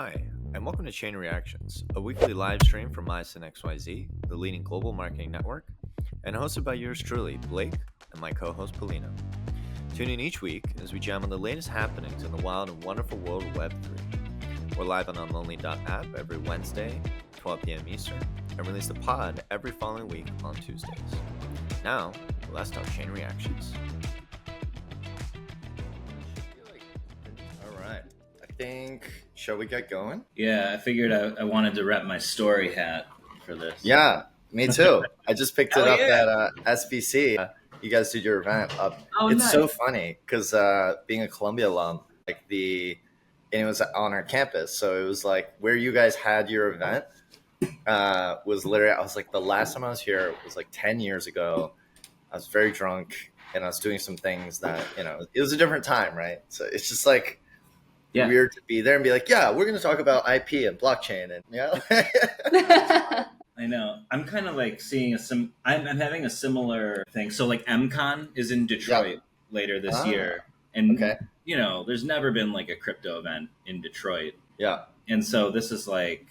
Hi, and welcome to Chain Reactions, a weekly live stream from Myosin XYZ, the leading global marketing network, and hosted by yours truly, Blake, and my co-host, Polina. Tune in each week as we jam on the latest happenings in the wild and wonderful world of Web3. We're live on Unlonely.app every Wednesday, 12 p.m. Eastern, and release the pod every following week on Tuesdays. Now, let's talk Chain Reactions. All right. Shall we get going? Yeah, I figured I wanted to rep my story hat for this. Yeah, me too. I just picked it up yeah. at SBC. You guys did your event. It's nice. so funny because being a Columbia alum, and it was on our campus. So it was like where you guys had your event was literally, I was like, the last time I was here was like 10 years ago. I was very drunk and I was doing some things that, it was a different time, right? So it's just like, weird to be there and be like, yeah, we're going to talk about IP and blockchain and I know. I'm kind of like seeing I'm having a similar thing. So like MCon is in Detroit later this year, and there's never been like a crypto event in Detroit. Yeah, and so this is like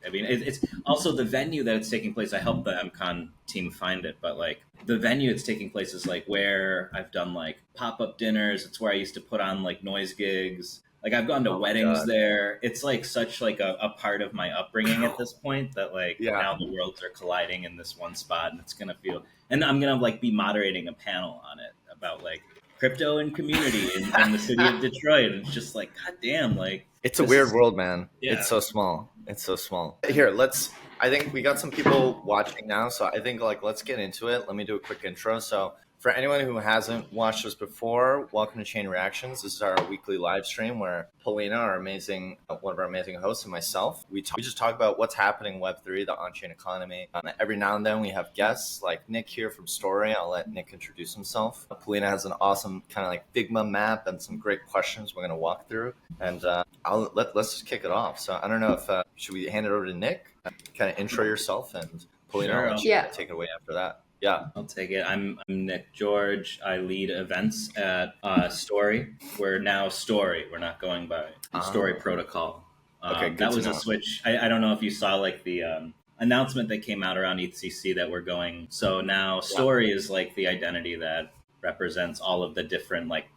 it's also the venue that it's taking place. I helped the MCon team find it, but like the venue it's taking place is like where I've done like pop-up dinners. It's where I used to put on like noise gigs. Like I've gone to weddings there. It's like such like a part of my upbringing at this point that like now the worlds are colliding in this one spot, and it's gonna feel. And I'm gonna like be moderating a panel on it about like crypto and community in the city of Detroit. And it's just like, god damn, like it's a weird world, man. Yeah. It's so small. Here, I think we got some people watching now, so I think like let's get into it. Let me do a quick intro. So for anyone who hasn't watched us before, welcome to Chain Reactions. This is our weekly live stream where Polina, one of our amazing hosts, and myself, we just talk about what's happening in Web3, the on-chain economy. Every now and then we have guests like Nick here from Story. I'll let Nick introduce himself. Polina has an awesome kind of like Figma map and some great questions we're going to walk through. And let's just kick it off. So I don't know if should we hand it over to Nick, kind of intro yourself, and Polina, I'll let you take it away after that. Yeah, I'll take it. I'm Nick George. I lead events at Story. We're now Story. We're not going by Story Protocol. That was a switch. I don't know if you saw like the announcement that came out around ETHCC that we're going. So now Story is like the identity that represents all of the different like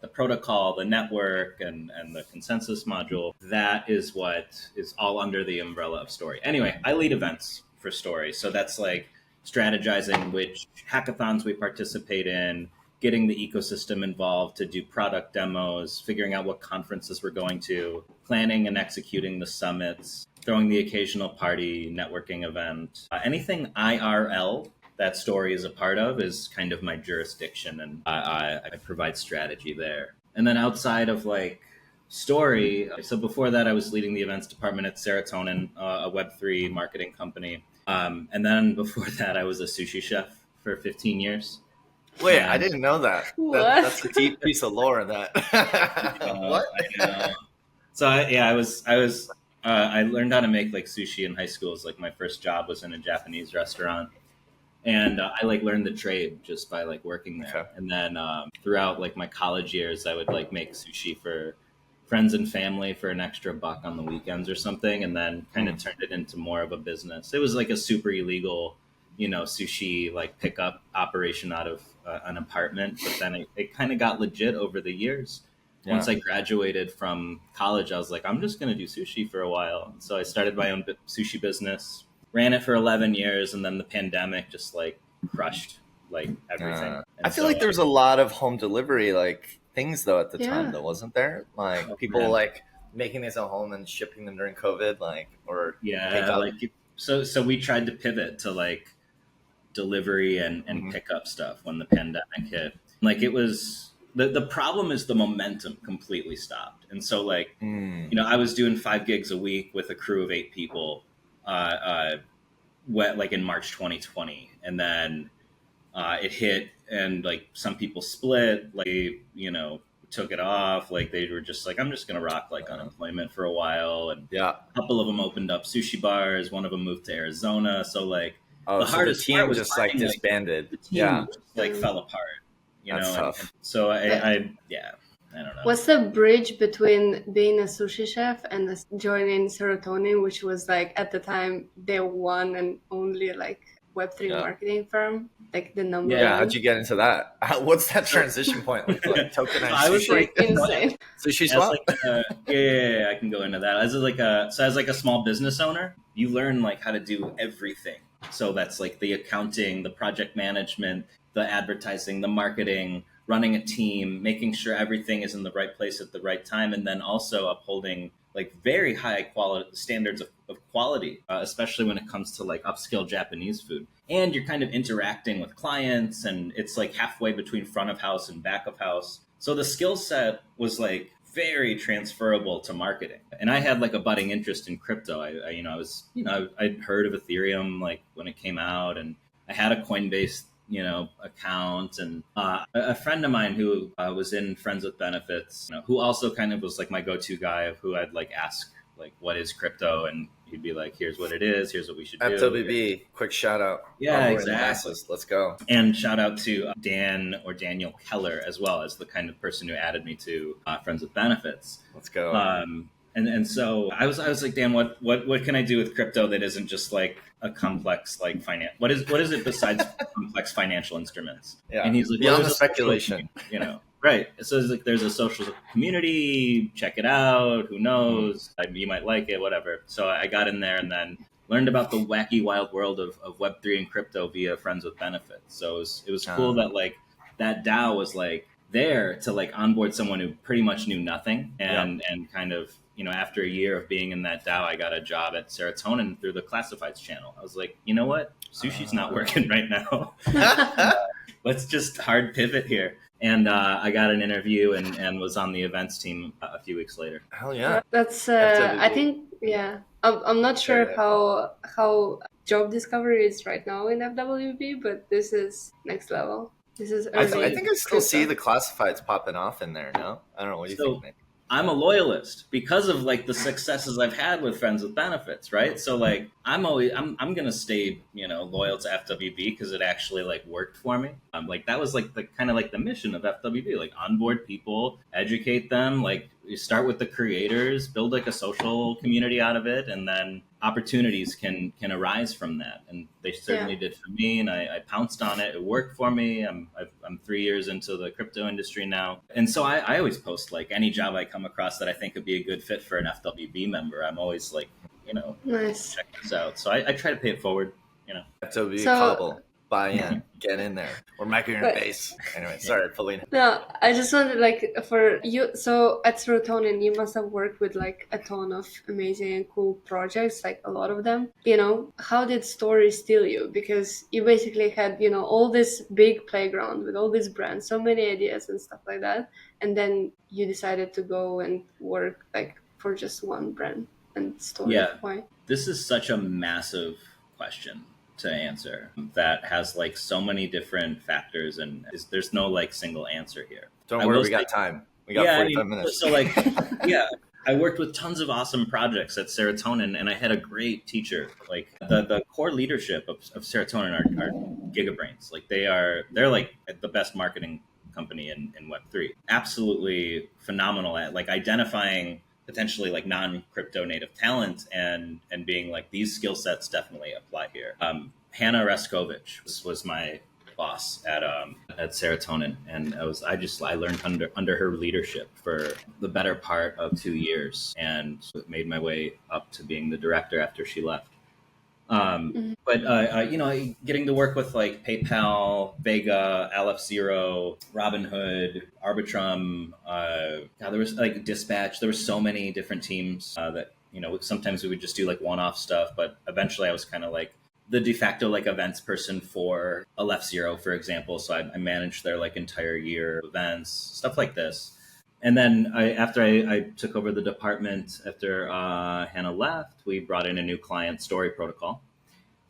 the protocol, the network, and the consensus module. That is what is all under the umbrella of Story. Anyway, I lead events for Story. So that's like strategizing which hackathons we participate in, getting the ecosystem involved to do product demos, figuring out what conferences we're going to, planning and executing the summits, throwing the occasional party, networking event. Anything IRL that Story is a part of is kind of my jurisdiction, and I provide strategy there. And then outside of like Story, so before that I was leading the events department at Serotonin, a Web3 marketing company. And then before that, I was a sushi chef for 15 years. Wait, I didn't know that. That's a deep piece of lore. That what? I know. So I learned how to make like sushi in high school. It was like my first job was in a Japanese restaurant, and I like learned the trade just by like working there. Okay. And then throughout like my college years, I would like make sushi for friends and family for an extra $1 on the weekends or something, and then kind of turned it into more of a business. It was like a super illegal, sushi like pickup operation out of an apartment, but then it kind of got legit over the years. Yeah. Once I graduated from college, I was like, I'm just going to do sushi for a while. So I started my own sushi business, ran it for 11 years, and then the pandemic just like crushed like everything. I feel like there's a lot of home delivery like things though at the time though, wasn't there? Like people like making these at home and shipping them during COVID, so we tried to pivot to like delivery and pickup stuff when the pandemic hit. Like it was the problem is the momentum completely stopped, and so like I was doing 5 gigs a week with a crew of 8 people like in March 2020, and then it hit, and like some people split, like took it off, like they were just like, I'm just gonna rock like unemployment for a while, and a couple of them opened up sushi bars, one of them moved to Arizona, so like the hardest team part was just like disbanded. The team just, like fell apart, and so I I don't know. What's the bridge between being a sushi chef and joining Serotonin, which was like at the time their one and only like Web3 marketing firm, like the number one? How'd you get into that? What's that transition point look like? Tokenized I was sushi? Like insane. Sushi swap? Yeah, I can go into that. As a small business owner, you learn like how to do everything. So that's like the accounting, the project management, the advertising, the marketing, running a team, making sure everything is in the right place at the right time, and then also upholding like very high quality standards of quality, especially when it comes to like upscale Japanese food. And you're kind of interacting with clients, and it's like halfway between front of house and back of house. So the skill set was like very transferable to marketing. And I had like a budding interest in crypto. I'd heard of Ethereum like when it came out, and I had a Coinbase account, and a friend of mine who was in Friends with Benefits, who also kind of was like my go-to guy of who I'd like ask like, what is crypto? And he'd be like, here's what it is, here's what we should do. FWB, quick shout out. Yeah, exactly. Let's go. And shout out to Daniel Keller as well, as the kind of person who added me to Friends with Benefits. Let's go. And so I was like, Dan, what can I do with crypto that isn't just like a complex like finance? What is it besides complex financial instruments? Yeah. And he's like, beyond the speculation, right? So it's like there's a social community. Check it out. Who knows? You might like it. Whatever. So I got in there and then learned about the wacky wild world of Web3 and crypto via Friends with Benefits. So it was cool that like that DAO was like there to like onboard someone who pretty much knew nothing and kind of, after a year of being in that DAO, I got a job at Serotonin through the Classifieds channel. I was like, you know what? Sushi's not working right now. Let's just hard pivot here. And I got an interview and was on the events team a few weeks later. Hell yeah. That's, I think, I'm not sure how job discovery is right now in FWB, but this is next level. This is early. I think I still see the classifieds popping off in there, no? I don't know. What do you think, Nick? I'm a loyalist because of like the successes I've had with Friends with Benefits, right? So like I'm gonna stay, loyal to FWB because it actually like worked for me. Like that was like the kind of like the mission of FWB, like onboard people, educate them, like you start with the creators, build like a social community out of it, and then opportunities can arise from that. And they certainly did for me, and I pounced on it. It worked for me. I'm 3 years into the crypto industry now. And so I always post like any job I come across that I think would be a good fit for an FWB member. I'm always like, nice. Check this out. So I try to pay it forward, FWB cobble. Buy in, get in there. We're making your base. Anyway, sorry, Paulina. No, I just wanted like for you. So at Serotonin, you must have worked with like a ton of amazing and cool projects, like a lot of them. How did Story steal you? Because you basically had, all this big playground with all these brands, so many ideas and stuff like that, and then you decided to go and work like for just one brand and Story. Yeah. Why? This is such a massive question to answer that has like so many different factors, and there's no like single answer here. Don't worry, we got time. We got 45 minutes. So like, I worked with tons of awesome projects at Serotonin, and I had a great teacher. Like the core leadership of Serotonin are gigabrains. Like they're like the best marketing company in Web3. Absolutely phenomenal at like identifying potentially like non-crypto native talent and being like these skill sets definitely apply here. Hannah Reskovich was my boss at Serotonin, and I learned under her leadership for the better part of 2 years, and made my way up to being the director after she left. But getting to work with like PayPal, Vega, LF0, Robinhood, Arbitrum, there was like Dispatch. There were so many different teams that sometimes we would just do like one-off stuff, but eventually I was kind of like the de facto like events person for LF0, for example. So I managed their like entire year of events, stuff like this. And then after I took over the department, after Hannah left, we brought in a new client, Story Protocol,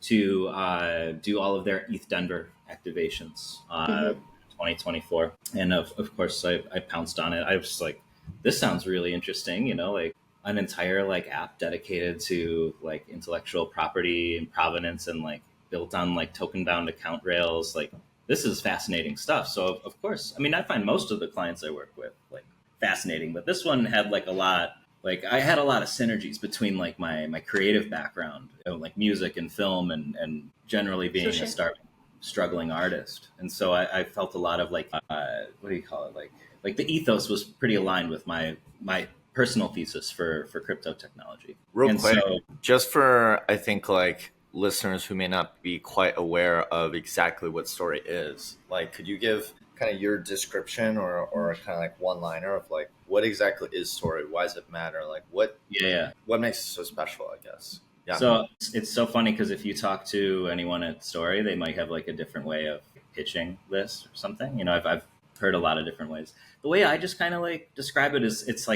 to do all of their ETH Denver activations 2024. And of course, I pounced on it. I was like, this sounds really interesting, like an entire like app dedicated to like intellectual property and provenance and like built on like token bound account rails. Like this is fascinating stuff. So of course, I mean, I find most of the clients I work with like fascinating. But this one had like a lot. Like I had a lot of synergies between like my creative background, like music and film, and generally being a struggling artist. And so I felt a lot of like what do you call it? Like the ethos was pretty aligned with my personal thesis for crypto technology. Real quick, just for I think like listeners who may not be quite aware of exactly what Story is, like could you give kind of your description or kind of like one liner of like what exactly is Story? Why does it matter? Like what makes it so special, I guess? Yeah. So it's so funny because if you talk to anyone at Story, they might have like a different way of pitching this or something. You know, I've heard a lot of different ways. The way I just kind of like describe it is it's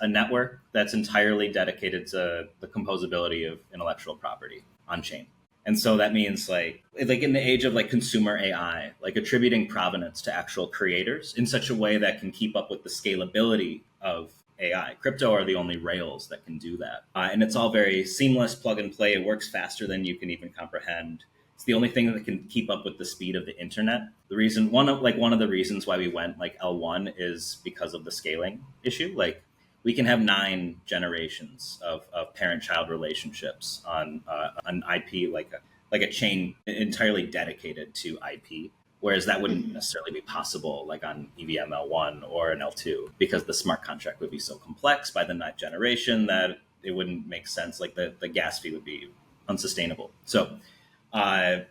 a network that's entirely dedicated to the composability of intellectual property on chain. And so that means like in the age of like consumer AI, like attributing provenance to actual creators in such a way that can keep up with the scalability of AI. Crypto are the only rails that can do that. And it's all very seamless, plug and play. It works faster than you can even comprehend. It's the only thing that can keep up with the speed of the internet. The reason, one of the reasons why we went like L1 is because of the scaling issue. Like we can have 9 generations of parent-child relationships on an IP, like a chain entirely dedicated to IP. Whereas that wouldn't necessarily be possible like on EVM L1 or an L2 because the smart contract would be so complex by the 9th generation that it wouldn't make sense. Like the gas fee would be unsustainable. So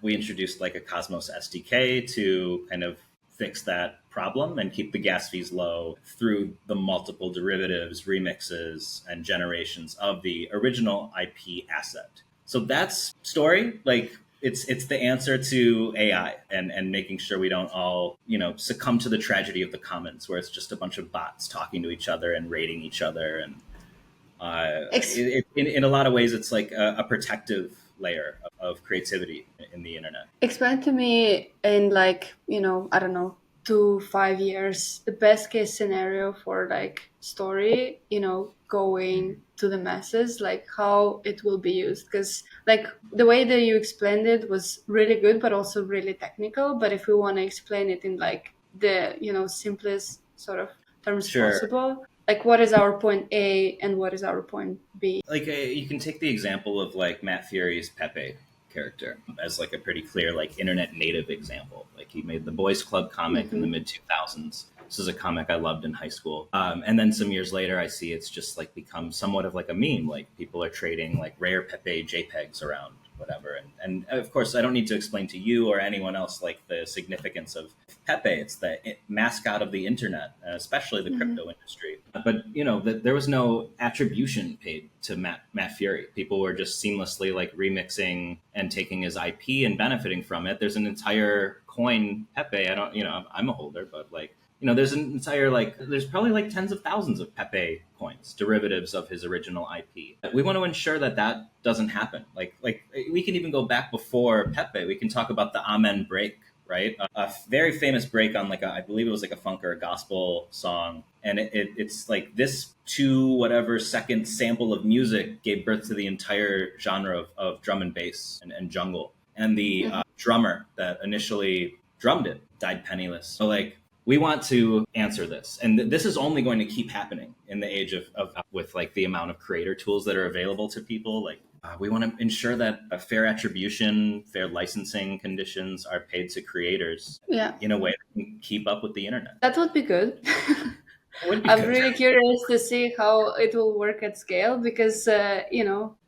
we introduced like a Cosmos SDK to kind of fix that problem and keep the gas fees low through the multiple derivatives, remixes, and generations of the original IP asset. So that's Story. Like it's the answer to AI and making sure we don't all, succumb to the tragedy of the commons where it's just a bunch of bots talking to each other and rating each other. And in a lot of ways, it's like a protective layer of creativity in the internet. Explain to me in like, I don't know, 2-5 years, the best case scenario for like Story, going to the masses, like how it will be used. Because like the way that you explained it was really good, but also really technical. But if we want to explain it in like the, simplest sort of terms possible, like what is our point A and what is our point B? Like you can take the example of like Matt Fury's Pepe character as like a pretty clear like internet native example. Like he made the Boys Club comic in the mid 2000s. This is a comic I loved in high school. And then some years later, I see it's just like become somewhat of like a meme. Like people are trading like rare Pepe JPEGs around, whatever. And of course, I don't need to explain to you or anyone else like the significance of Pepe. It's the mascot of the internet, especially the crypto industry. But there was no attribution paid to Matt Fury. People were just seamlessly like remixing and taking his IP and benefiting from it. There's an entire coin Pepe. I'm a holder, but like. There's an entire there's probably like tens of thousands of Pepe coins, derivatives of his original IP. We want to ensure that doesn't happen. Like we can even go back before Pepe. We can talk about the Amen break, right? A very famous break on I believe it was like a funk or a gospel song. And it's like this 2 whatever second sample of music gave birth to the entire genre of drum and bass and jungle. And the drummer that initially drummed it died penniless. So we want to answer this. And this is only going to keep happening in the age of with like the amount of creator tools that are available to people. We want to ensure that a fair attribution, fair licensing conditions are paid to creators in a way that can keep up with the internet. That would be good. I'm really curious to see how it will work at scale because, the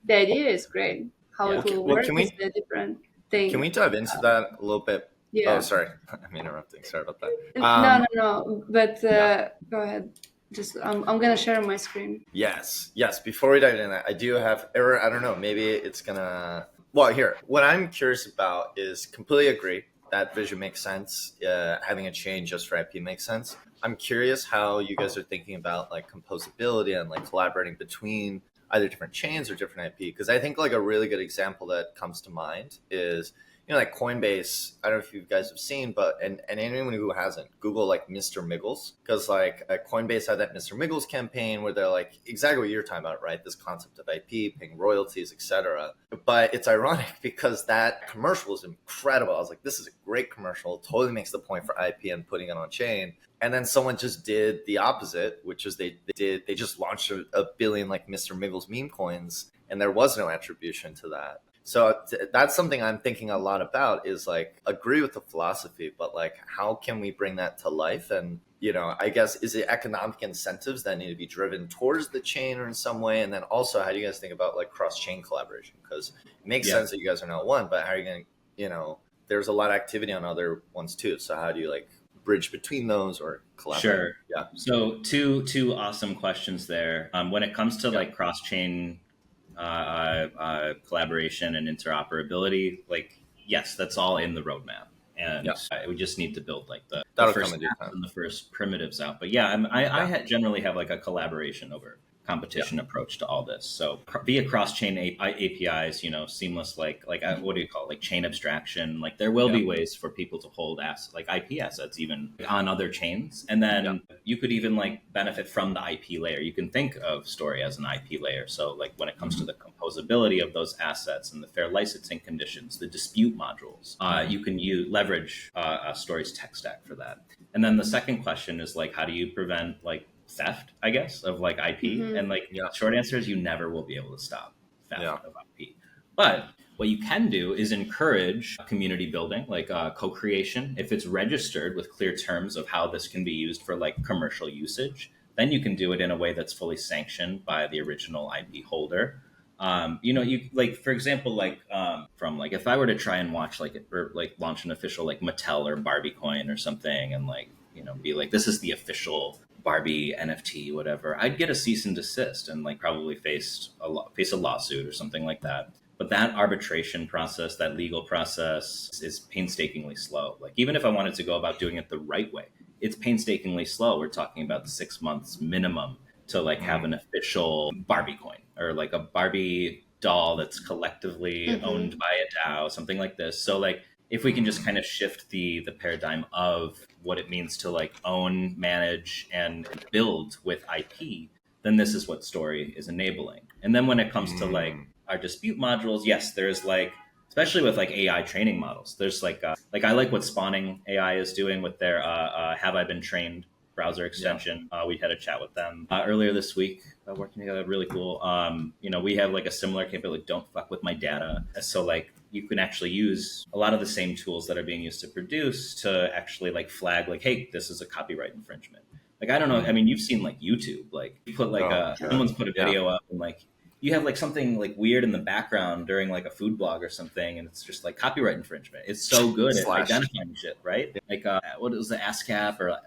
idea is great. How it will work is a different thing. Can we dive into that a little bit? Yeah. Oh, sorry. I'm interrupting. Sorry about that. No. But go ahead. Just I'm gonna share my screen. Yes. Before we dive into that, I do have error. I don't know. Maybe it's gonna. Well, here. What I'm curious about is completely agree that vision makes sense. Having a chain just for IP makes sense. I'm curious how you guys are thinking about like composability and like collaborating between either different chains or different IP. Because I think like a really good example that comes to mind is. like Coinbase, I don't know if you guys have seen, but and anyone who hasn't, Google like Mr. Miggles, because like Coinbase had that Mr. Miggles campaign where they're like exactly what you're talking about, right? This concept of IP, paying royalties, etc. But it's ironic because that commercial was incredible. I was like, this is a great commercial. Totally makes the point for IP and putting it on chain. And then someone just did the opposite, which is they just launched a billion like Mr. Miggles meme coins, and there was no attribution to that. So that's something I'm thinking a lot about, is like, agree with the philosophy, but like, how can we bring that to life? And, I guess, is it economic incentives that need to be driven towards the chain or in some way? And then also, how do you guys think about like cross-chain collaboration? Because it makes sense that you guys are not one, but how are you going to, there's a lot of activity on other ones too. So how do you like bridge between those or collaborate? Sure. Yeah. So two awesome questions there. When it comes to like cross-chain collaboration and interoperability, like, yes, that's all in the roadmap, and we just need to build like the first apps and the first primitives out. But I generally have like a collaboration over competition approach to all this. So via cross-chain APIs, seamless, like what do you call it? Like chain abstraction. Like there will be ways for people to hold like IP assets even on other chains. And then you could even like benefit from the IP layer. You can think of Story as an IP layer. So like when it comes to the composability of those assets and the fair licensing conditions, the dispute modules, you can leverage Story's tech stack for that. And then the second question is like, how do you prevent like theft, I guess, of like IP? And like short answer is you never will be able to stop theft of IP. But what you can do is encourage community building, like co-creation. If it's registered with clear terms of how this can be used for like commercial usage, then you can do it in a way that's fully sanctioned by the original IP holder. You like, for example, like from like if I were to try and watch like or like launch an official like Mattel or Barbie coin or something, and like be like, this is the official Barbie NFT, whatever, I'd get a cease and desist and like probably face a lawsuit or something like that. But that arbitration process, that legal process, is painstakingly slow. Like even if I wanted to go about doing it the right way, it's painstakingly slow. We're talking about 6 months minimum to like have an official Barbie coin or like a Barbie doll that's collectively owned by a DAO, something like this. So like if we can just kind of shift the paradigm of what it means to like own, manage, and build with IP, then this is what Story is enabling. And then when it comes to like our dispute modules, yes, there's like, especially with like AI training models, there's like I like what Spawning AI is doing with their Have I Been Trained browser extension. We had a chat with them earlier this week, working together, really cool. We have like a similar capability, like, don't fuck with my data. So like you can actually use a lot of the same tools that are being used to produce to actually like flag like, hey, this is a copyright infringement. Like, I don't know. I mean, you've seen like YouTube, like you put like someone's put a video up and like you have like something like weird in the background during like a food blog or something, and it's just like copyright infringement. It's so good at identifying shit, right? Like what was the ASCAP or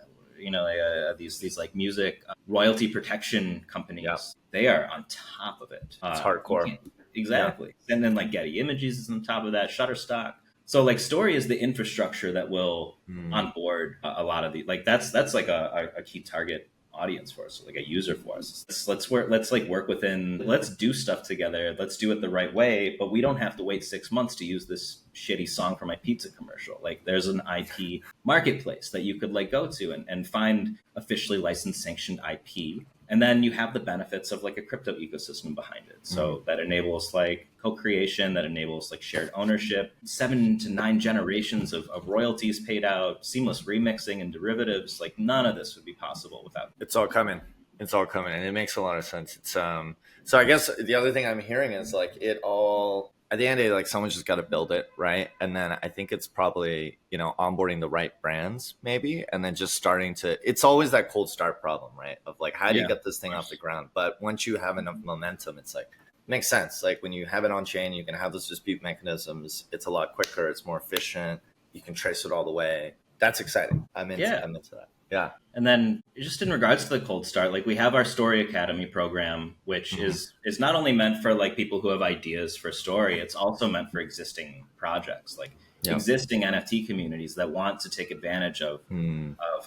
these like music royalty protection companies, they are on top of it. It's hardcore. Exactly. And then like Getty Images is on top of that, Shutterstock. So like Story is the infrastructure that will onboard a lot of these. Like that's like a key target audience for us, like a user for us. Let's work within, let's do stuff together. Let's do it the right way, but we don't have to wait 6 months to use this shitty song for my pizza commercial. Like there's an IP marketplace that you could like go to and find officially licensed sanctioned IP. And then you have the benefits of like a crypto ecosystem behind it. So that enables like co-creation, that enables like shared ownership, 7 to 9 generations of royalties paid out, seamless remixing and derivatives. Like none of this would be possible without. It's all coming. It's all coming. And it makes a lot of sense. It's so I guess the other thing I'm hearing is like it all, at the end of the day, like someone's just got to build it, right? And then I think it's probably, onboarding the right brands maybe, and then just starting to, it's always that cold start problem, right? Of like, how do you get this thing off the ground? But once you have enough momentum, it's like, makes sense. Like when you have it on chain, you can have those dispute mechanisms. It's a lot quicker. It's more efficient. You can trace it all the way. That's exciting. I'm into that. Yeah. And then just in regards to the cold start, like we have our Story Academy program, which is not only meant for like people who have ideas for Story, it's also meant for existing projects, like existing NFT communities that want to take advantage of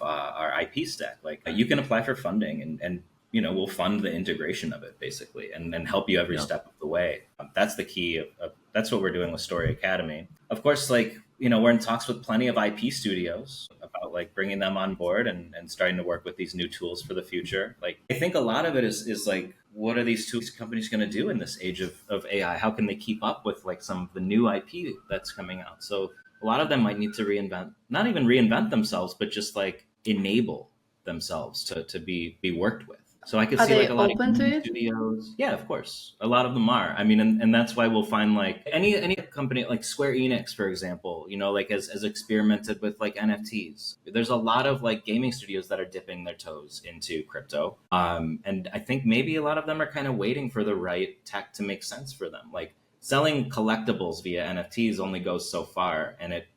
our IP stack. Like you can apply for funding and we'll fund the integration of it basically and help you every step of the way. That's the key of that's what we're doing with Story Academy. Of course, like, we're in talks with plenty of IP studios about like bringing them on board and starting to work with these new tools for the future. Like, I think a lot of it is like, what are these two companies going to do in this age of AI? How can they keep up with like some of the new IP that's coming out? So a lot of them might need to not even reinvent themselves, but just like enable themselves to be worked with. So I could see like a lot of studios. Yeah, of course. A lot of them are. I mean, and that's why we'll find like any company like Square Enix, for example, like as experimented with like NFTs. There's a lot of like gaming studios that are dipping their toes into crypto. And I think maybe a lot of them are kind of waiting for the right tech to make sense for them. Like selling collectibles via NFTs only goes so far, and it,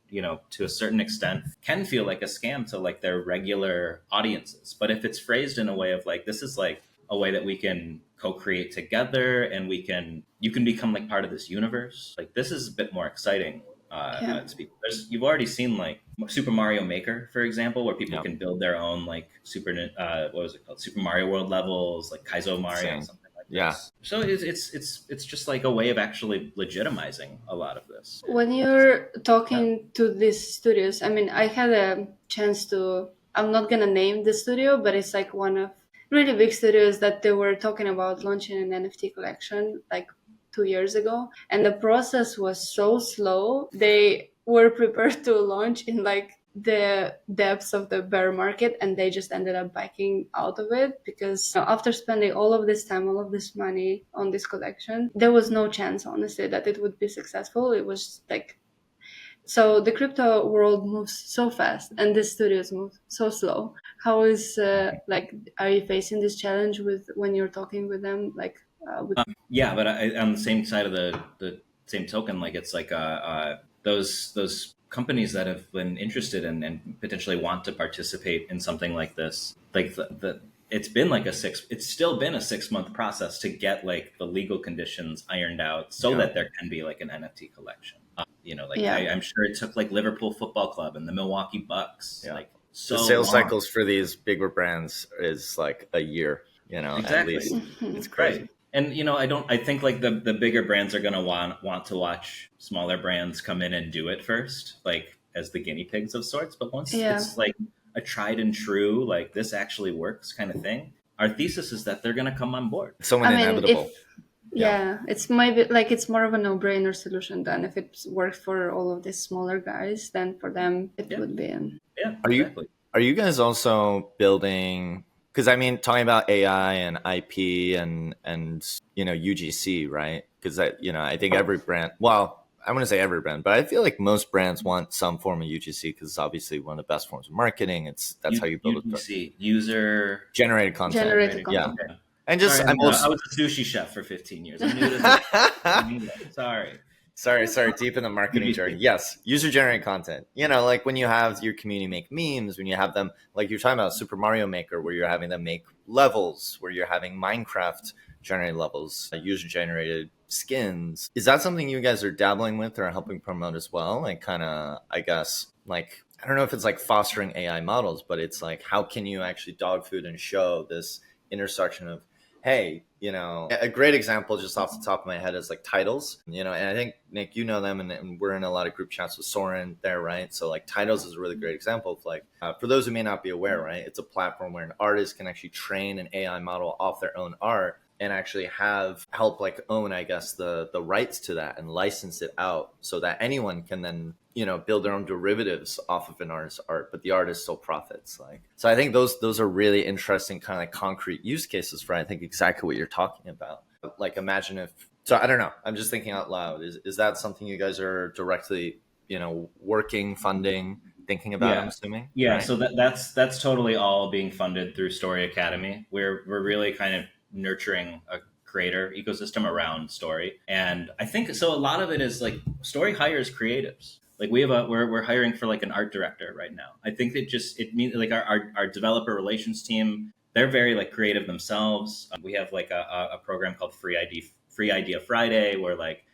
to a certain extent can feel like a scam to like their regular audiences. But if it's phrased in a way of like, this is like a way that we can co-create together and you can become like part of this universe, like this is a bit more exciting to people. You've already seen like Super Mario Maker, for example, where people can build their own like Super Mario World levels, like Kaizo Mario, something. Yeah. So it's just like a way of actually legitimizing a lot of this. When you're talking to these studios, I mean, I had a chance to, I'm not going to name the studio, but it's like one of really big studios that they were talking about launching an NFT collection like 2 years ago. And the process was so slow. They were prepared to launch in like the depths of the bear market, and they just ended up backing out of it because after spending all of this time, all of this money on this collection, there was no chance, honestly, that it would be successful. It was like, so the crypto world moves so fast and the studios move so slow. How is like, are you facing this challenge with when you're talking with them? Like, yeah, but on the same side of the same token, like it's like those companies that have been interested in and potentially want to participate in something like this, like it's still been a 6-month process to get like the legal conditions ironed out so that there can be like an NFT collection. I'm sure it took like Liverpool Football Club and the Milwaukee Bucks. Yeah. Like so the sales long. cycles for these bigger brands is like a year, exactly. At least. It's crazy. Right. And I think like the bigger brands are going to want to watch smaller brands come in and do it first, like as the guinea pigs of sorts. But once it's like a tried and true, like this actually works kind of thing, our thesis is that they're going to come on board. It's so inevitable. It's maybe like it's more of a no-brainer solution than if it works for all of these smaller guys, then for them it would be. Are you guys also building? Because I mean, talking about AI and IP and UGC, right? Because I think every brand, well, I wouldn't say every brand, but I feel like most brands want some form of UGC because it's obviously one of the best forms of marketing. That's how you build UGC, user generated content. Yeah. And just I was a sushi chef for 15 years. I knew it. Sorry, deep in the marketing jargon. Yes, user-generated content. Like when you have your community make memes, when you have them, like you're talking about Super Mario Maker, where you're having them make levels, where you're having Minecraft-generated levels, user-generated skins. Is that something you guys are dabbling with or helping promote as well? Like kind of, I guess, like, I don't know if it's like fostering AI models, but it's like, how can you actually dog food and show this intersection of, hey, a great example just off the top of my head is like Titles, and I think, Nick, you know them, and we're in a lot of group chats with Soren there, right? So like Titles is a really great example of like, for those who may not be aware, right? It's a platform where an artist can actually train an AI model off their own art and actually help like own, I guess, the rights to that and license it out so that anyone can then, build their own derivatives off of an artist's art, but the artist still profits. Like, so I think those are really interesting kind of like concrete use cases for, I think, exactly what you're talking about. Like, imagine if, so I don't know, I'm just thinking out loud. Is that something you guys are directly, working, funding, thinking about, I'm assuming? Yeah. Right? So that's totally all being funded through Story Academy. We're really kind of nurturing a creator ecosystem around Story. And I think, so a lot of it is like Story hires creatives. Like we're hiring for like an art director right now. I think it means like our developer relations team, they're very like creative themselves. We have like a program called Free Idea Friday, where like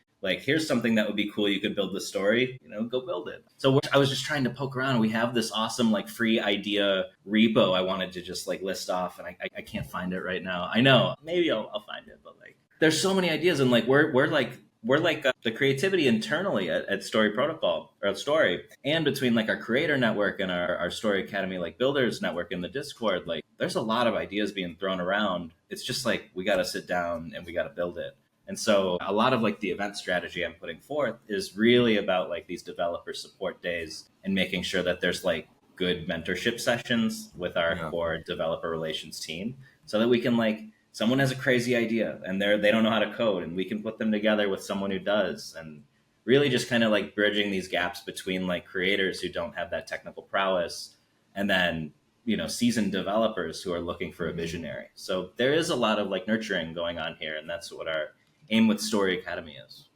here's something that would be cool. You could build the story, go build it. So I was just trying to poke around. We have this awesome like free idea repo I wanted to just like list off, and I can't find it right now. I know maybe I'll find it, but like there's so many ideas, and like we're we're like the creativity internally at Story Protocol or at Story, and between like our creator network and our Story Academy like builders network in the Discord, like there's a lot of ideas being thrown around. It's just like we got to sit down and we got to build it. And so a lot of like the event strategy I'm putting forth is really about like these developer support days and making sure that there's like good mentorship sessions with our core developer relations team, so that we can like, someone has a crazy idea and they don't know how to code, and we can put them together with someone who does, and really just kind of like bridging these gaps between like creators who don't have that technical prowess and then, you know, seasoned developers who are looking for a visionary. So there is a lot of like nurturing going on here, and that's what our aim with Story Academy is.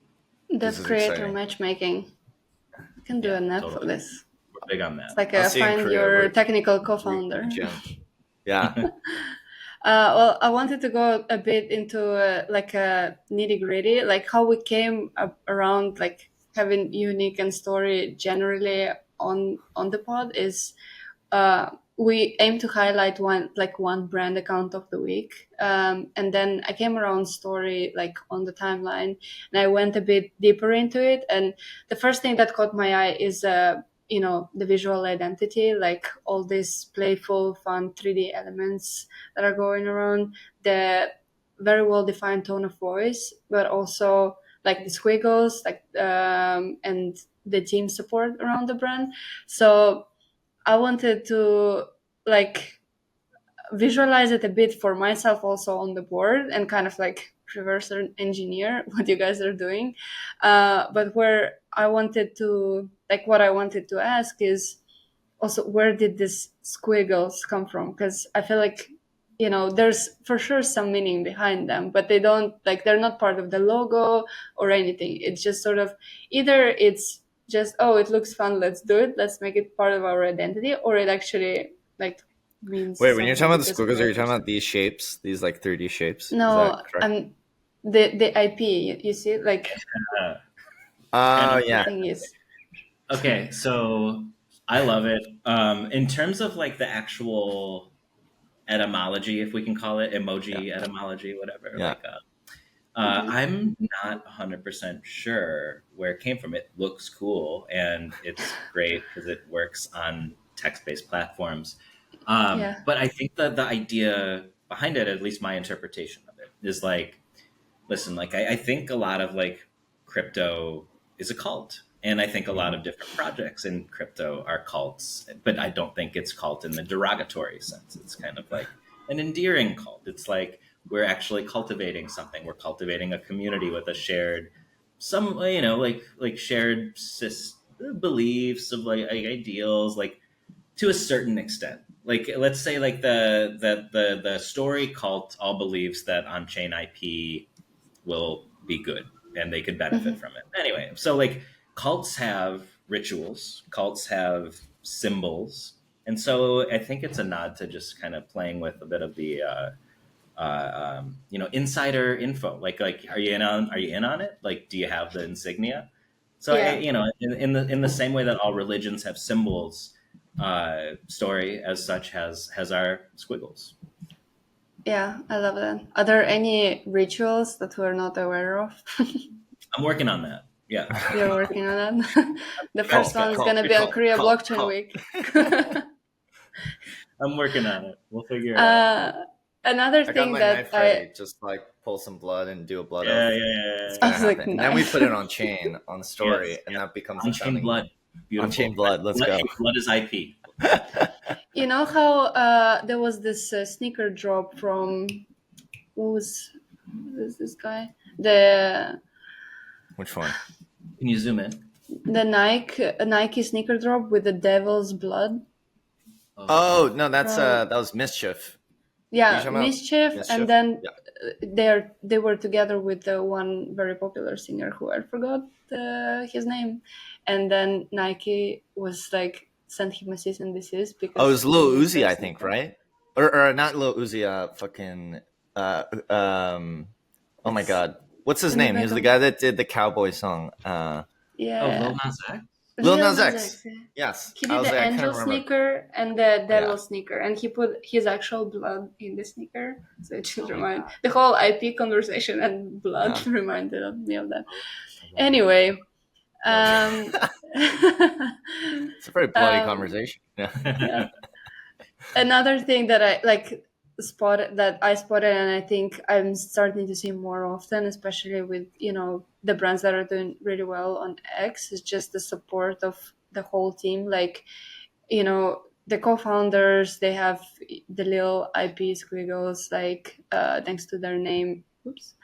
That's creator exciting. Matchmaking. You can do an app for this. We're big on that. It's like find your technical co-founder. Yeah. Well, I wanted to go a bit into like a nitty gritty, like how we came around like having Unique and Story generally on the pod is we aim to highlight one brand account of the week. And then I came around Story like on the timeline, and I went a bit deeper into it. And the first thing that caught my eye is you know, the visual identity, like all these playful, fun 3D elements that are going around, the very well-defined tone of voice, but also like the squiggles, like and the team support around the brand. So I wanted to like visualize it a bit for myself also on the board, and kind of like reverse engineer what you guys are doing. But where I wanted to, like what I wanted to ask is also, where did these squiggles come from? Because I feel like, you know, there's for sure some meaning behind them, but they don't, like, they're not part of the logo or anything. It's just sort of, either it's just, oh, it looks fun, let's do it, let's make it part of our identity, or it actually like means. Wait, when you're talking about the squiggles, are you talking about these shapes, these like 3D shapes? No, the IP, you see, like. Yeah. Okay, so I love it. In terms of like the actual etymology, if we can call it emoji etymology, whatever. Yeah. Like, I'm not 100% sure where it came from. It looks cool and it's great because it works on text-based platforms. But I think that the idea behind it, at least my interpretation of it, is like, listen, like I think a lot of like crypto is a cult. And I think a lot of different projects in crypto are cults, but I don't think it's cult in the derogatory sense. It's kind of like an endearing cult. It's like we're actually cultivating something. We're cultivating a community with a shared, some, you know, like shared beliefs of like ideals, like to a certain extent. Like let's say like the Story cult all believes that on-chain IP will be good and they could benefit from it. Anyway, so like cults have rituals, cults have symbols. And so I think it's a nod to just kind of playing with a bit of the, you know, insider info. Like, are you in on it? Like, do you have the insignia? So, you know, in the same way that all religions have symbols, Story as such has our squiggles. Yeah, I love that. Are there any rituals that we're not aware of? I'm working on that. Yeah. You're working on that? The first one is going to be on Korea Blockchain Week. I'm working on it. We'll figure it out. Another thing that I just like pull some blood and do a blood oath. I was like, nice. And then we put it on chain on the Story, and that becomes on-chain blood. Beautiful. On-chain blood. Let's go. Blood is IP. You know how there was this sneaker drop from who's this guy? Which one? Can you zoom in? The Nike sneaker drop with the devil's blood. Oh no, that's that was Mischief. Yeah, Mischief, and then they were together with the one very popular singer who I forgot his name, and then Nike was like sent him a cease and desist because it was Lil Uzi, I think, right? Or not Lil Uzi, fucking oh my god, what's his name? He was the guy that did the cowboy song. Lil Nas X. Lil Lil Nas Nas X. X, yeah. Yes. He I did was the like, I can't angel remember. sneaker and the devil Yeah. sneaker, and he put his actual blood in the sneaker. So it should remind the whole IP conversation and blood reminded me of that. Anyway, it's a very bloody conversation. Yeah. Another thing that I spotted, and I think I'm starting to see more often, especially with the brands that are doing really well on X, is just the support of the whole team. Like, the co-founders, they have the little IP squiggles, like thanks to their name. Oops.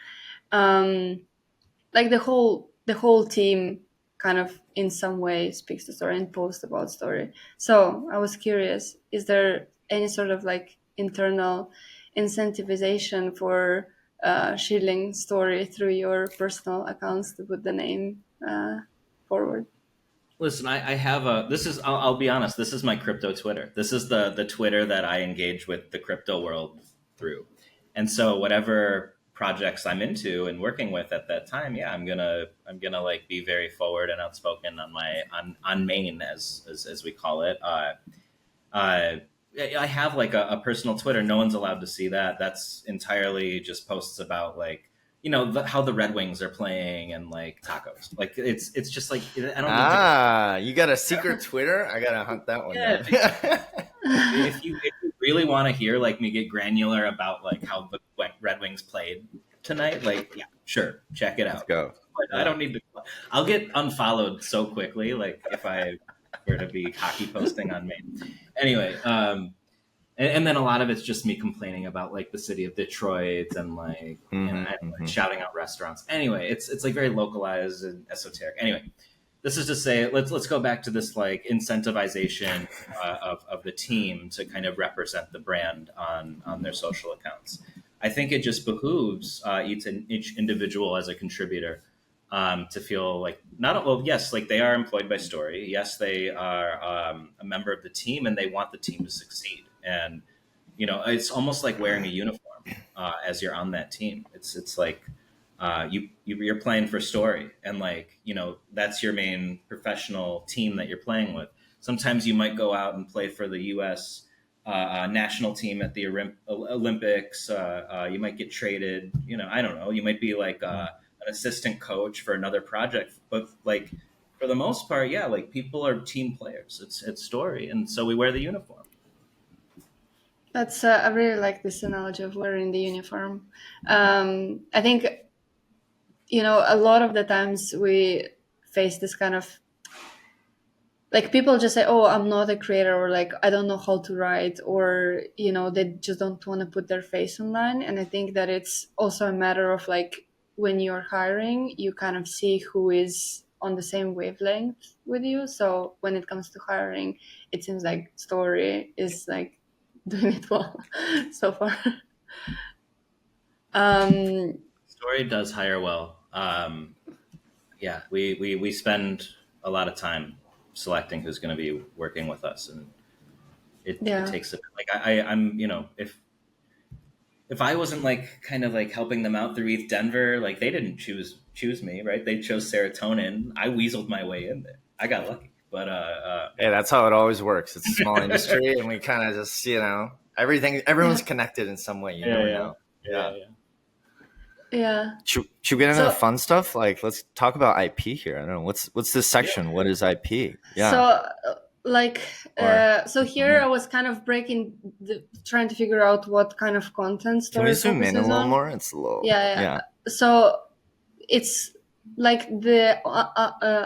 Like the whole team kind of in some way speaks the story and posts about story. So I was curious, is there any sort of like internal incentivization for shielding story through your personal accounts to put the name forward? Listen, I have I'll be honest, this is my crypto Twitter. This is the Twitter that I engage with the crypto world through. And so whatever projects I'm into and working with at that time, yeah, I'm gonna like be very forward and outspoken on my on main as we call it. I have like a personal Twitter. No one's allowed to see that. That's entirely just posts about like how the Red Wings are playing and like tacos. Like it's just like I don't need you got a secret Twitter? I gotta hunt that one down. if you really want to hear like me get granular about like how the Red Wings played tonight, like yeah, sure, check it out. Let's go. But I don't need to. I'll get unfollowed so quickly. Like if I were to be hockey posting on me. Anyway, and then a lot of it's just me complaining about like the city of Detroit and like, shouting out restaurants. Anyway, it's like very localized and esoteric. Anyway, this is to say, let's go back to this like incentivization of the team to kind of represent the brand on their social accounts. I think it just behooves each individual as a contributor to feel like yes, like they are employed by Story. Yes, they are a member of the team and they want the team to succeed. And, it's almost like wearing a uniform as you're on that team. It's like you're playing for Story and like, that's your main professional team that you're playing with. Sometimes you might go out and play for the U.S. National team at the Olympics. You might get traded. I don't know. You might be like an assistant coach for another project. But like for the most part, yeah, like people are team players. It's Story, and so we wear the uniform. That's I really like this analogy of wearing the uniform. I think a lot of the times we face this kind of like people just say, oh, I'm not a creator, or like I don't know how to write, or they just don't want to put their face online. And I think that it's also a matter of like when you're hiring, you kind of see who is on the same wavelength with you. So when it comes to hiring, it seems like Story is like doing it well so far. Story does hire well. Yeah, we spend a lot of time selecting who's going to be working with us, and it takes a like I'm if I wasn't like kind of like helping them out through ETH Denver, like they didn't choose me, right? They chose Serotonin. I weaseled my way in there. I got lucky. But yeah, that's how it always works. It's a small industry, and we kind of just everyone's connected in some way. You never know. Yeah. Should we get into the fun stuff? Like, let's talk about IP here. I don't know what's this section. Yeah. What is IP? Yeah. So so here I was kind of trying to figure out what kind of content Story. Can we zoom in a little more? It's a little. Yeah. So it's like the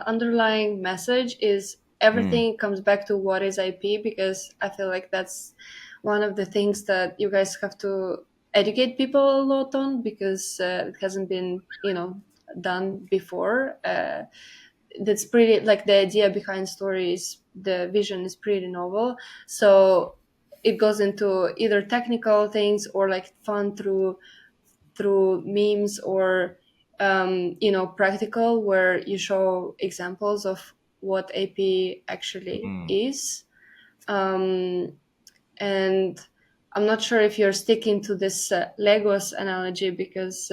underlying message is everything comes back to what is IP, because I feel like that's one of the things that you guys have to educate people a lot on, because it hasn't been done before. That's pretty, like, the idea behind stories, the vision is pretty novel, so it goes into either technical things or like fun through memes, or practical, where you show examples of what AP actually is. And I'm not sure if you're sticking to this Legos analogy, because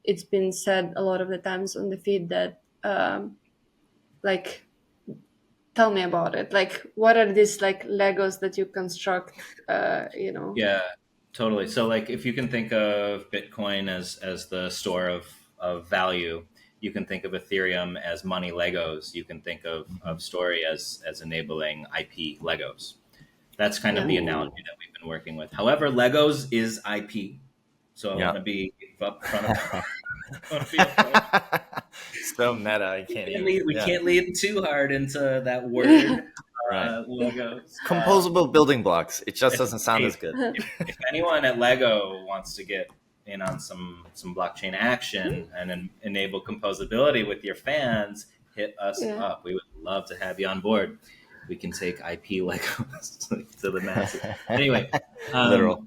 it's been said a lot of the times on the feed that like, tell me about it. Like, what are these like Legos that you construct? Yeah, totally. So like if you can think of Bitcoin as the store of value, you can think of Ethereum as money Legos. You can think of Story as enabling IP Legos. That's kind of the analogy that we've been working with. However, Legos is IP. So I want to be upfront about So meta, I can't even. We can't lead too hard into that word. Right. Legos. Composable building blocks. It just doesn't sound as good. If anyone at Lego wants to get in on some blockchain action and enable composability with your fans, hit us up. We would love to have you on board. We can take IP Legos to the masses. Anyway, Literal.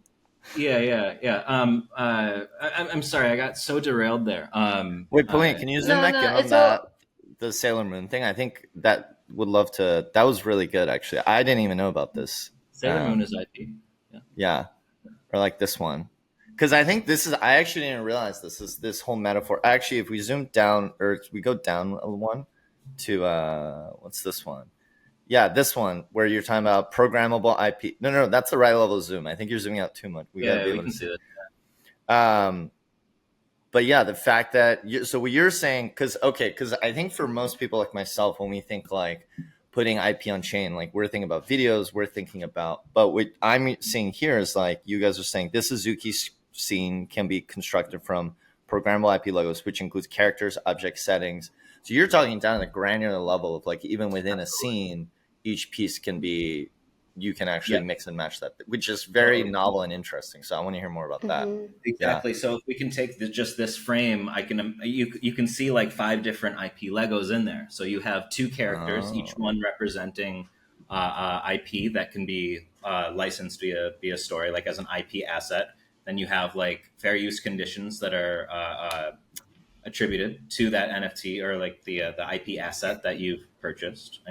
Yeah. I'm sorry, I got so derailed there. Wait, Pauline, can you zoom back in on the Sailor Moon thing? I think that would love to. That was really good, actually. I didn't even know about this. Sailor Moon is IP. Yeah, or like this one, because I think this is. I actually didn't realize this is this whole metaphor. Actually, if we zoom down, or we go down one to what's this one? Yeah, this one where you're talking about programmable IP. No, that's the right level of zoom. I think you're zooming out too much. We gotta be able to see it. But yeah, the fact that so what you're saying, because I think for most people like myself, when we think like putting IP on chain, like we're thinking about videos, we're thinking about. But what I'm seeing here is like you guys are saying this Suzuki scene can be constructed from programmable IP Legos, which includes characters, object settings. So you're talking down at the granular level of like even within a scene, each piece can be. You can actually mix and match that, which is very novel and interesting. So I want to hear more about that. Exactly. So if we can take just this frame, you can see like 5 different IP Legos in there. So you have 2 characters, each one representing IP that can be licensed via Story, like as an IP asset. Then you have like fair use conditions that are attributed to that NFT or like the IP asset that you've purchased.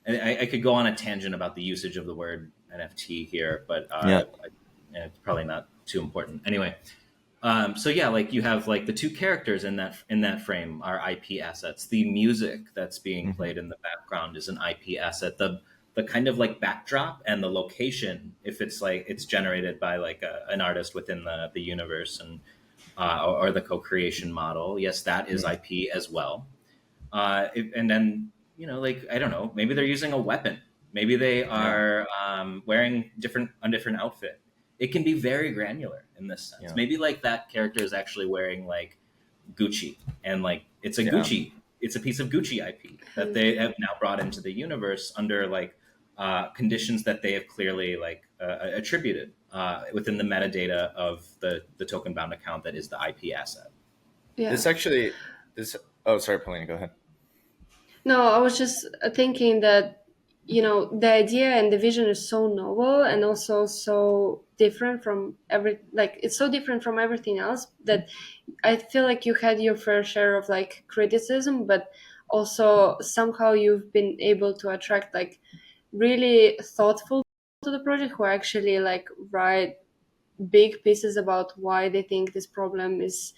I could go on a tangent about the usage of the word NFT here, but it's probably not too important. Anyway, so yeah, like you have like the 2 characters in that frame are IP assets. The music that's being played in the background is an IP asset. The kind of like backdrop and the location, if it's like it's generated by like an artist within the universe and or the co-creation model, yes, that is IP as well. And then, like, I don't know, maybe they're using a weapon. Maybe they are wearing a different outfit. It can be very granular in this sense. Yeah. Maybe like that character is actually wearing like Gucci and like it's a Gucci. It's a piece of Gucci IP that they have now brought into the universe under like conditions that they have clearly like attributed within the metadata of the token bound account that is the IP asset. Yeah. Oh, sorry, Paulina, go ahead. No, I was just thinking that, the idea and the vision is so novel and also so different from it's so different from everything else that I feel like you had your fair share of like criticism, but also somehow you've been able to attract like really thoughtful to the project who actually like write big pieces about why they think this problem is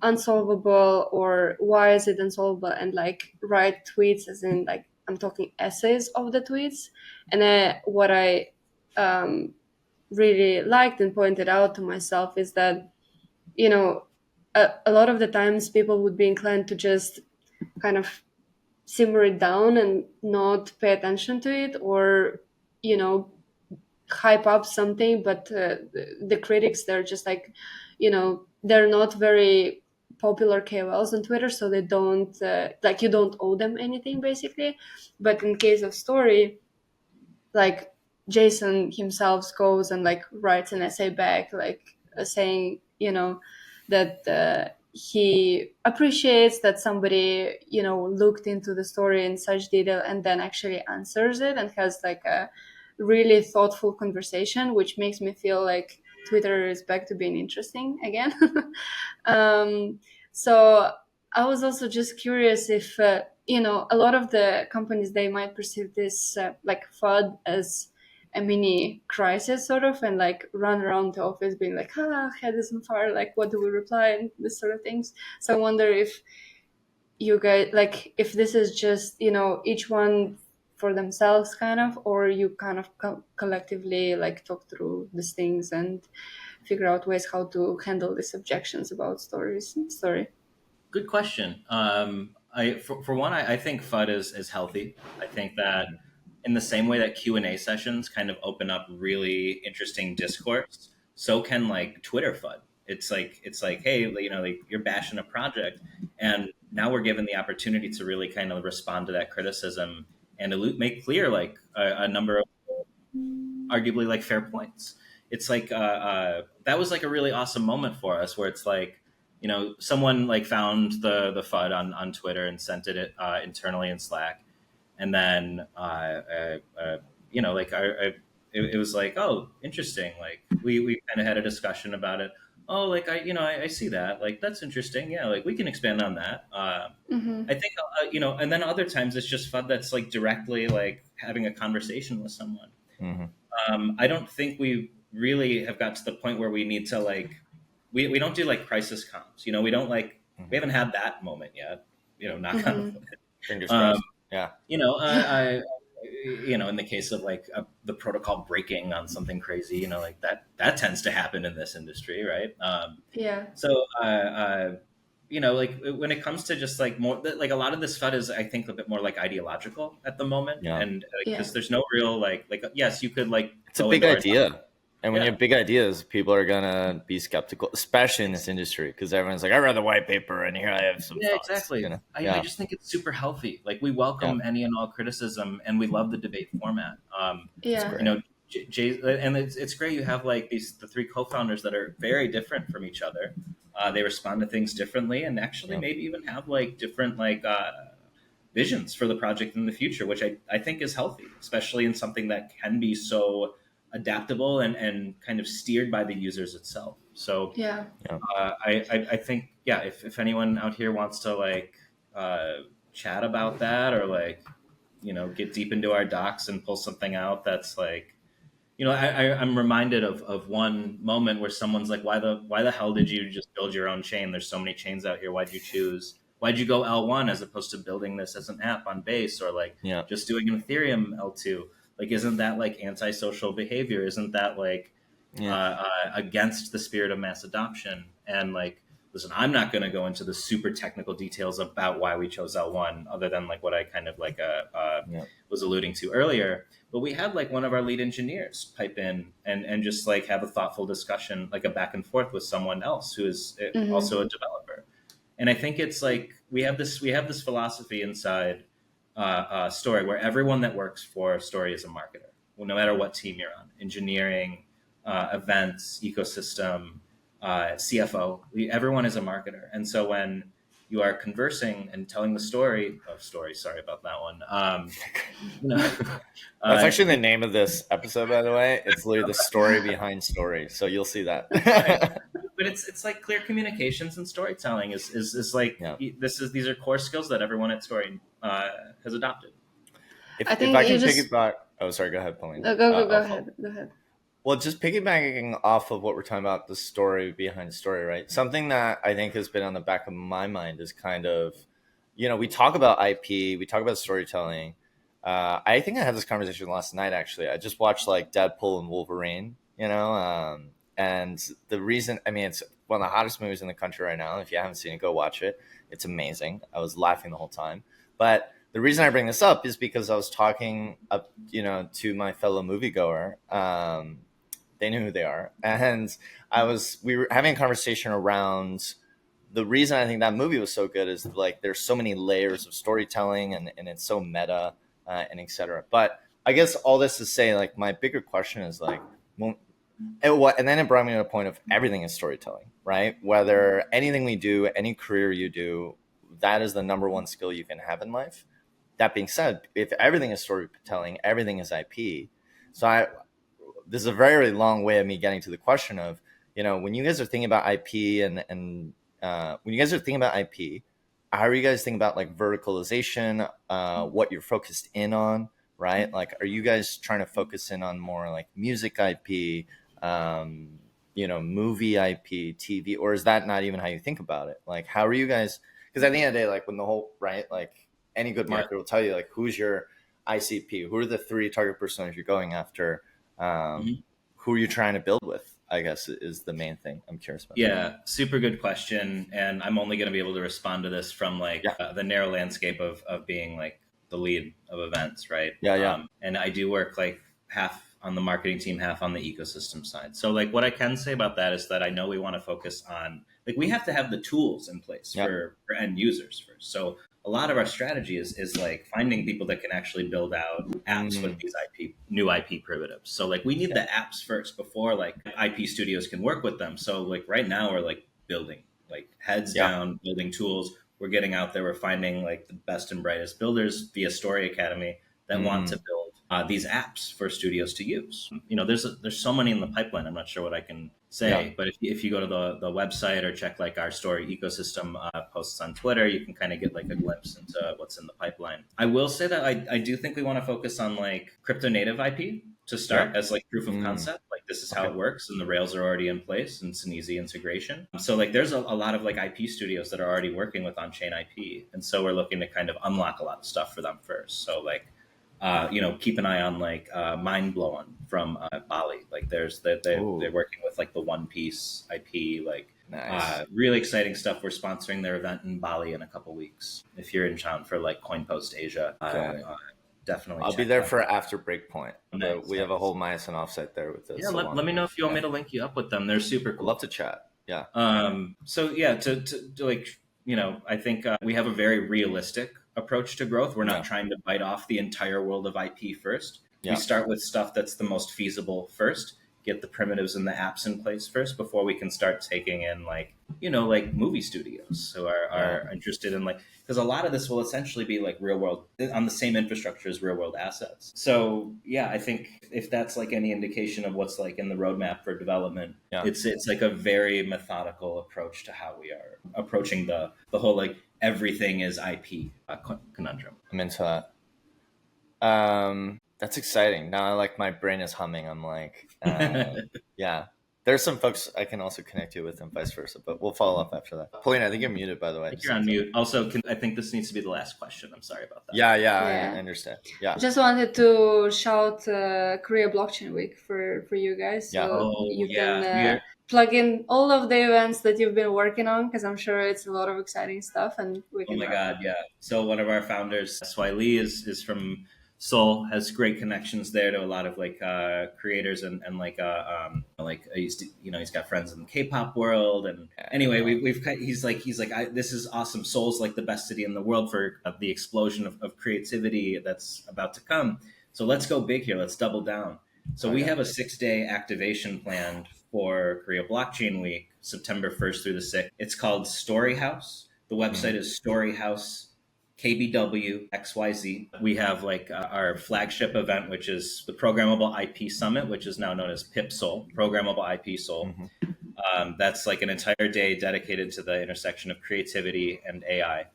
unsolvable or why is it unsolvable, and like write tweets, as in like I'm talking essays of the tweets. And what I really liked and pointed out to myself is that a lot of the times people would be inclined to just kind of simmer it down and not pay attention to it, or hype up something, but the critics, they're just like they're not very popular KOLs on Twitter, so they don't like you don't owe them anything basically. But in case of Story, like Jason himself goes and like writes an essay back, like saying that he appreciates that somebody looked into the story in such detail and then actually answers it and has like a really thoughtful conversation, which makes me feel like Twitter is back to being interesting again. So I was also just curious if, a lot of the companies, they might perceive this like FUD as a mini crisis sort of, and like run around the office being like, head is on fire, like what do we reply and this sort of things. So I wonder if you guys, like, if this is just, each one for themselves kind of, or you kind of collectively like talk through these things and figure out ways how to handle these objections about story. Good question. For one, I think FUD is healthy. I think that in the same way that Q&A sessions kind of open up really interesting discourse, so can like Twitter FUD. It's like, hey, like you're bashing a project, and now we're given the opportunity to really kind of respond to that criticism and make clear like a number of arguably like fair points. It's like that was like a really awesome moment for us, where it's like, someone like found the FUD on Twitter and sent it internally in Slack, and then like it was like, oh, interesting. Like we kind of had a discussion about it. Oh, like I see that. Like that's interesting. Yeah, like we can expand on that. I think and then other times it's just FUD that's like directly like having a conversation with someone. I don't think we really have got to the point where we need to like. We don't do like crisis comms, we don't like, we haven't had that moment yet, knock on wood. Fingers crossed. Yeah. I in the case of like the protocol breaking on something crazy, like that tends to happen in this industry. Right. So, like when it comes to just like more, like a lot of this FUD is, I think, a bit more like ideological at the moment. Yeah. And because there's no real like, yes, you could like, it's a big idea. And when you have big ideas, people are gonna be skeptical, especially in this industry, because everyone's like, "I read the white paper, and here I have some." Yeah, thoughts, exactly. I just think it's super healthy. Like we welcome any and all criticism, and we love the debate format. Jay, and it's great. You have like the three co-founders that are very different from each other. They respond to things differently, and actually maybe even have like different like visions for the project in the future, which I think is healthy, especially in something that can be so adaptable and kind of steered by the users itself. So I think if anyone out here wants to like chat about that, or like get deep into our docs and pull something out that's like, I'm reminded of one moment where someone's like, why the hell did you just build your own chain? There's so many chains out here. Why'd you go L1 as opposed to building this as an app on Base, or like just doing an Ethereum L2? Like, isn't that like antisocial behavior? Isn't that like against the spirit of mass adoption? And like, listen, I'm not going to go into the super technical details about why we chose L1, other than like what I kind of like was alluding to earlier. But we had like one of our lead engineers pipe in and just like have a thoughtful discussion, like a back and forth with someone else who is also a developer. And I think it's like we have this philosophy inside Story, where everyone that works for Story is a marketer. Well, no matter what team you're on, engineering, events, ecosystem, CFO, everyone is a marketer. And so when you are conversing and telling the story, sorry about that one. That's actually the name of this episode, by the way. It's literally the story behind story. So you'll see that. Right. But it's like clear communications and storytelling is like, these are core skills that everyone at Story has adopted. If I can piggyback, sorry, go ahead, Pauline. Go ahead. Well, just piggybacking off of what we're talking about, the story behind story, right? Something that I think has been on the back of my mind is kind of, we talk about IP, we talk about storytelling. I think I had this conversation last night, actually. I just watched like Deadpool and Wolverine, and the reason, it's one of the hottest movies in the country right now. If you haven't seen it, go watch it. It's amazing. I was laughing the whole time. But the reason I bring this up is because I was talking up, to my fellow moviegoer. They knew who they are. And we were having a conversation around the reason I think that movie was so good is like, there's so many layers of storytelling and it's so meta and et cetera. But I guess all this to say, like, my bigger question is like, and then it brought me to a point of everything is storytelling, right? Whether anything we do, any career you do, that is the number one skill you can have in life. That being said, if everything is storytelling, everything is IP. So this is a very, very long way of me getting to the question of, when you guys are thinking about IP and when you guys are thinking about IP, how are you guys thinking about like verticalization, what you're focused in on, right? Like, are you guys trying to focus in on more like music IP, movie IP, TV, or is that not even how you think about it? Like, how are you guys? because at the end of the day, like when the whole, right, like any good marketer will tell you, like, who's your ICP, who are the 3 target personas you're going after, who are you trying to build with, I guess, is the main thing I'm curious about. Yeah, super good question. And I'm only going to be able to respond to this from like the narrow landscape of being like the lead of events, right? And I do work like half on the marketing team, half on the ecosystem side. So like what I can say about that is that I know we want to focus on, like, we have to have the tools in place for end users first. So a lot of our strategy is like finding people that can actually build out apps with these new IP primitives. So like we need the apps first before like IP studios can work with them. So like right now we're like building, like heads down, building tools. We're getting out there. We're finding like the best and brightest builders via Story Academy that want to build these apps for studios to use. You know, there's so many in the pipeline. I'm not sure what I can say, but if you go to the website or check like our Story ecosystem posts on Twitter, you can kind of get like a glimpse into what's in the pipeline. I will say that I do think we want to focus on like crypto native IP to start as like proof of concept. Like this is how it works, and the rails are already in place, and it's an easy integration. So like there's a lot of like IP studios that are already working with on-chain IP, and so we're looking to kind of unlock a lot of stuff for them first. So like you know, keep an eye on like Mind Blowing from Bali. Like they're working with like the One Piece IP, like really exciting stuff. We're sponsoring their event in Bali in a couple weeks. If you're in town for like CoinPost Asia, definitely. I'll be there for after Breakpoint. We have a whole myosin offsite there with this. Yeah, let me know if you want me to link you up with them. They're super cool. I'd love to chat. Yeah. So yeah, to like, you know, I think we have a very realistic approach to growth. We're not trying to bite off the entire world of IP first. We start with stuff that's the most feasible first, get the primitives and the apps in place first before we can start taking in like, you know, like movie studios who are interested in like, because a lot of this will essentially be like real world on the same infrastructure as real world assets. So yeah, I think if that's like any indication of what's like in the roadmap for development, it's like a very methodical approach to how we are approaching the whole like everything is IP conundrum. I'm into that. That's exciting. Now, like my brain is humming. I'm like, yeah. There's some folks I can also connect you with, and vice versa. But we'll follow up after that. Pauline, I think you're muted, by the way. I think you're on mute. Also, I think this needs to be the last question. I'm sorry about that. Yeah. I understand. Yeah. Just wanted to shout Korea Blockchain Week for you guys. So you can plug in all of the events that you've been working on, because I'm sure it's a lot of exciting stuff. And we can. Oh my God, yeah. So one of our founders, Swai Lee, is from Seoul, has great connections there to a lot of like creators and like he's got friends in the K-pop world, and anyway he's like this is awesome. Seoul's like the best city in the world for the explosion of creativity that's about to come. So let's go big here. Let's double down. So we have a 6-day activation planned for Korea Blockchain Week, September 1st through the 6th. It's called Story House. The website is Storyhouse KBW XYZ. We have like our flagship event, which is the Programmable IP Summit, which is now known as PIP Seoul, Programmable IP Seoul. That's like an entire day dedicated to the intersection of creativity and AI.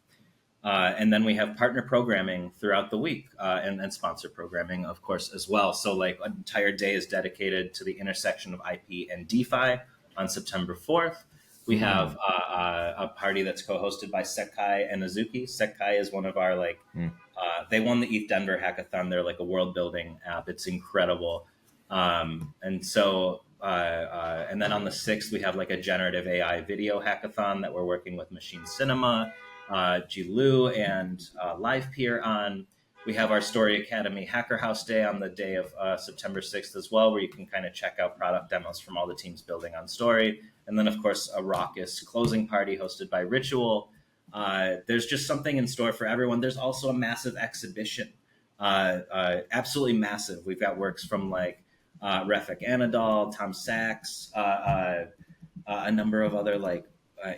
And then we have partner programming throughout the week and sponsor programming, of course, as well. So like an entire day is dedicated to the intersection of IP and DeFi on September 4th. We have a party that's co-hosted by Sekai and Azuki. Sekai is one of our they won the ETH Denver hackathon. They're like a world building app. It's incredible. And then on the 6th, we have like a generative AI video hackathon that we're working with Machine Cinema, Jilu, and LivePeer on. We have our Story Academy Hacker House Day on the day of September 6th as well, where you can kind of check out product demos from all the teams building on Story. And then, of course, a raucous closing party hosted by Ritual. There's just something in store for everyone. There's also a massive exhibition, absolutely massive. We've got works from like Refik Anadol, Tom Sachs, a number of other like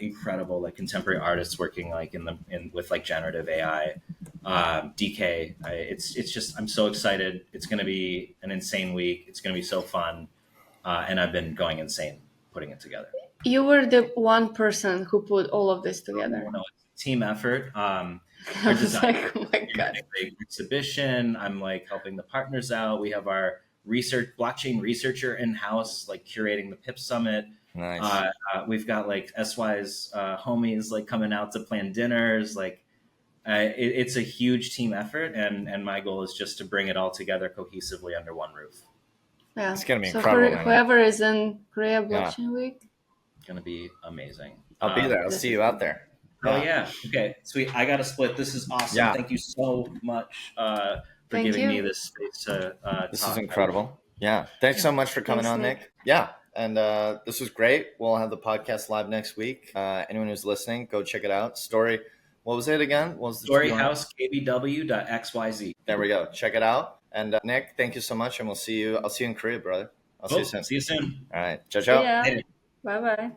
incredible like contemporary artists working like with like generative AI. DK, it's just, I'm so excited. It's going to be an insane week. It's going to be so fun. And I've been going insane putting it together. You were the one person who put all of this together. No, it's a team effort. I was like, oh my God. Exhibition. I'm like helping the partners out. We have our blockchain researcher in-house, like curating the PIP Summit. Nice. We've got like SY's homies like coming out to plan dinners. Like it's a huge team effort, and my goal is just to bring it all together cohesively under one roof. Yeah, it's gonna be so incredible. For whoever is in Korea Blockchain Week, it's gonna be amazing. I'll be there. I'll see you out there. Oh yeah. Okay, sweet. I got to split. This is awesome. Yeah. Thank you so much for giving me this space to This talk. is incredible. Yeah. Thanks so much for coming on, Nick. Yeah. And this was great. We'll have the podcast live next week. Anyone who's listening, go check it out. Story. What was it again? What was the storyhousekbw.xyz. There we go. Check it out. And Nick, thank you so much. And we'll see you. I'll see you in Korea, brother. I'll see you soon. See you soon. All right. Ciao, ciao. Bye bye.